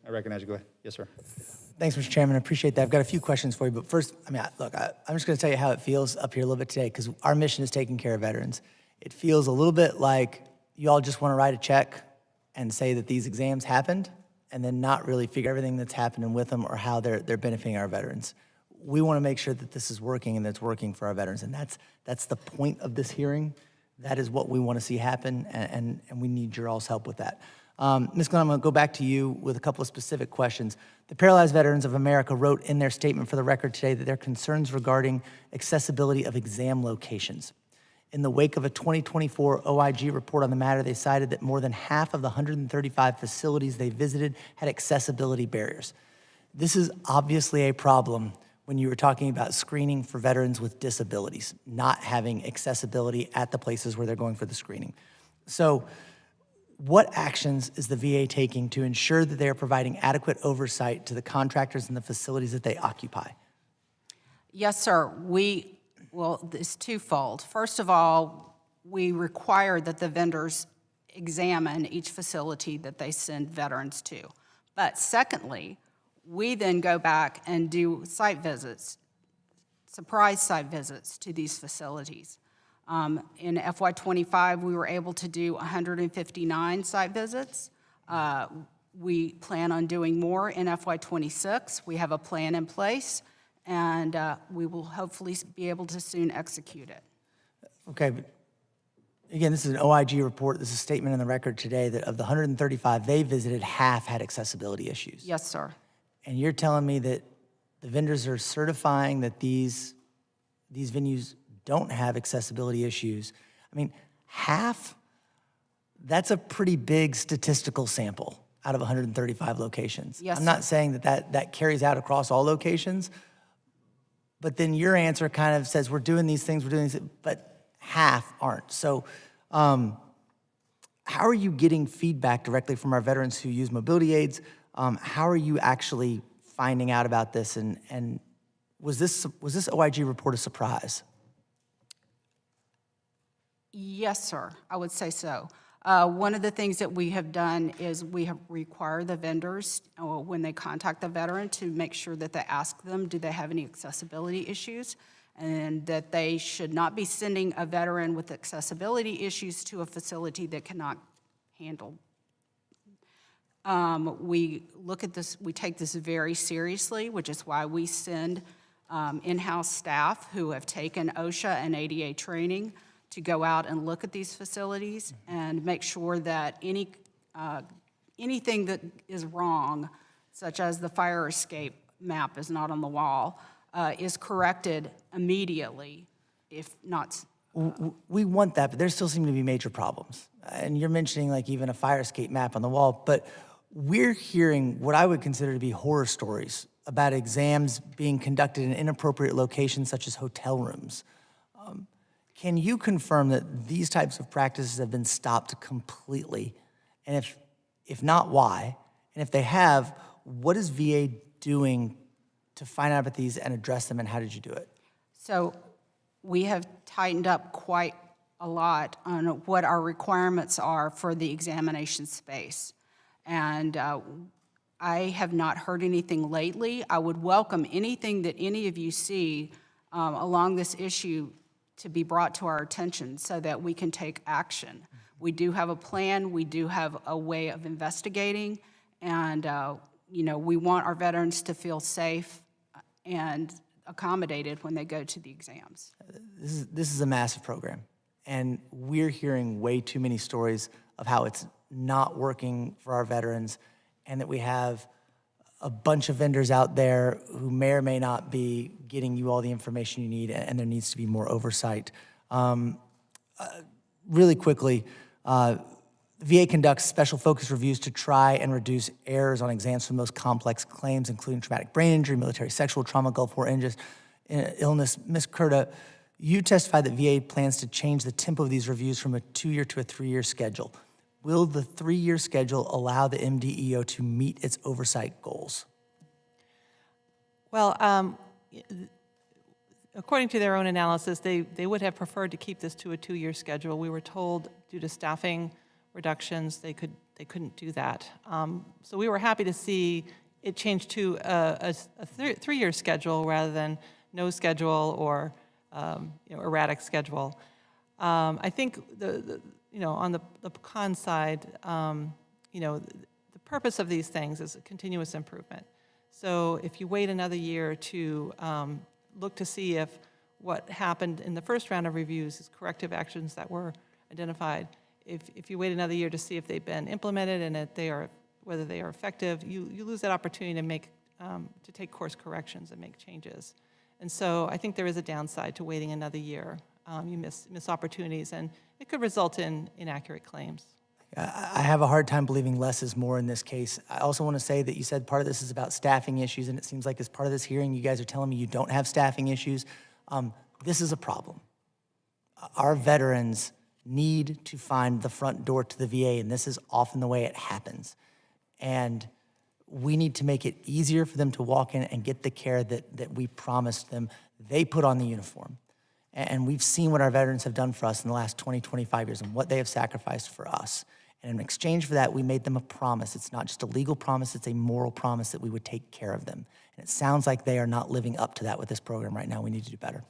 I recognize you. Go ahead. Yes, sir. Thanks, Mr. Chairman. I appreciate that. I've got a few questions for you, but first, look, I'm just going to tell you how it feels up here a little bit today, because our mission is taking care of veterans. It feels a little bit like you all just want to write a check and say that these exams happened, and then not really figure everything that's happening with them or how they're benefiting our veterans. We want to make sure that this is working and that it's working for our veterans, and that's the point of this hearing. That is what we want to see happen, and we need your all's help with that. Ms. Glenn, I'm going to go back to you with a couple of specific questions. The Paralyzed Veterans of America wrote in their statement for the record today that their concerns regarding accessibility of exam locations. In the wake of a 2024 OIG report on the matter, they cited that more than half of the 135 facilities they visited had accessibility barriers. This is obviously a problem when you were talking about screening for veterans with disabilities, not having accessibility at the places where they're going for the screening. So, what actions is the VA taking to ensure that they are providing adequate oversight to the contractors and the facilities that they occupy? Yes, sir. Well, it's twofold. First of all, we require that the vendors examine each facility that they send veterans to. But secondly, we then go back and do site visits, surprise site visits to these facilities. In FY25, we were able to do 159 site visits. We plan on doing more in FY26. We have a plan in place, and we will hopefully be able to soon execute it. Okay, but again, this is an OIG report. This is a statement in the record today that of the 135 they visited, half had accessibility issues. Yes, sir. And you're telling me that the vendors are certifying that these venues don't have accessibility issues. I mean, half, that's a pretty big statistical sample out of 135 locations. Yes, I'm not saying that carries out across all locations, but then your answer kind of says we're doing these things, but half aren't. So how are you getting feedback directly from our veterans who use mobility aids? How are you actually finding out about this? And was this OIG report a surprise? Yes, sir, I would say so. One of the things that we have done is we have required the vendors, when they contact the veteran, to make sure that they ask them, do they have any accessibility issues, and that they should not be sending a veteran with accessibility issues to a facility that cannot handle. We look at this, we take this very seriously, which is why we send in-house staff who have taken OSHA and ADA training to go out and look at these facilities and make sure that anything that is wrong, such as the fire escape map is not on the wall, is corrected immediately, if not. We want that, but there still seem to be major problems. And you're mentioning like even a fire escape map on the wall, but we're hearing what I would consider to be horror stories about exams being conducted in inappropriate locations such as hotel rooms. Can you confirm that these types of practices have been stopped completely? And if not, why? And if they have, what is VA doing to find out about these and address them, and how did you do it? So we have tightened up quite a lot on what our requirements are for the examination space. And I have not heard anything lately. I would welcome anything that any of you see along this issue to be brought to our attention so that we can take action. We do have a plan, we do have a way of investigating, and we want our veterans to feel safe and accommodated when they go to the exams. This is a massive program, and we're hearing way too many stories of how it's not working for our veterans, and that we have a bunch of vendors out there who may or may not be getting you all the information you need, and there needs to be more oversight. Really quickly, VA conducts special focus reviews to try and reduce errors on exams for the most complex claims, including traumatic brain injury, military sexual trauma, Gulf War illness. Ms. Curta, you testified that VA plans to change the tempo of these reviews from a 2-year to a 3-year schedule. Will the 3-year schedule allow the MDEO to meet its oversight goals? Well, according to their own analysis, they would have preferred to keep this to a 2-year schedule. We were told due to staffing reductions, they they couldn't do that. So we were happy to see it change to a 3-year schedule rather than no schedule or erratic schedule. I think on the pecan side, the purpose of these things is a continuous improvement. So if you wait another year to look to see if what happened in the first round of reviews is corrective actions that were identified, if you wait another year to see if they've been implemented and whether they are effective, you lose that opportunity to take course corrections and make changes. And so I think there is a downside to waiting another year. You miss opportunities, and it could result in inaccurate claims. I have a hard time believing less is more in this case. I also want to say that you said part of this is about staffing issues, and it seems like as part of this hearing, you guys are telling me you don't have staffing issues. This is a problem. Our veterans need to find the front door to the VA, and this is often the way it happens. And we need to make it easier for them to walk in and get the care that we promised them. They put on the uniform. And we've seen what our veterans have done for us in the last 20, 25 years and what they have sacrificed for us. And in exchange for that, we made them a promise. It's not just a legal promise, it's a moral promise that we would take care of them. And it sounds like they are not living up to that with this program right now. We need to do better.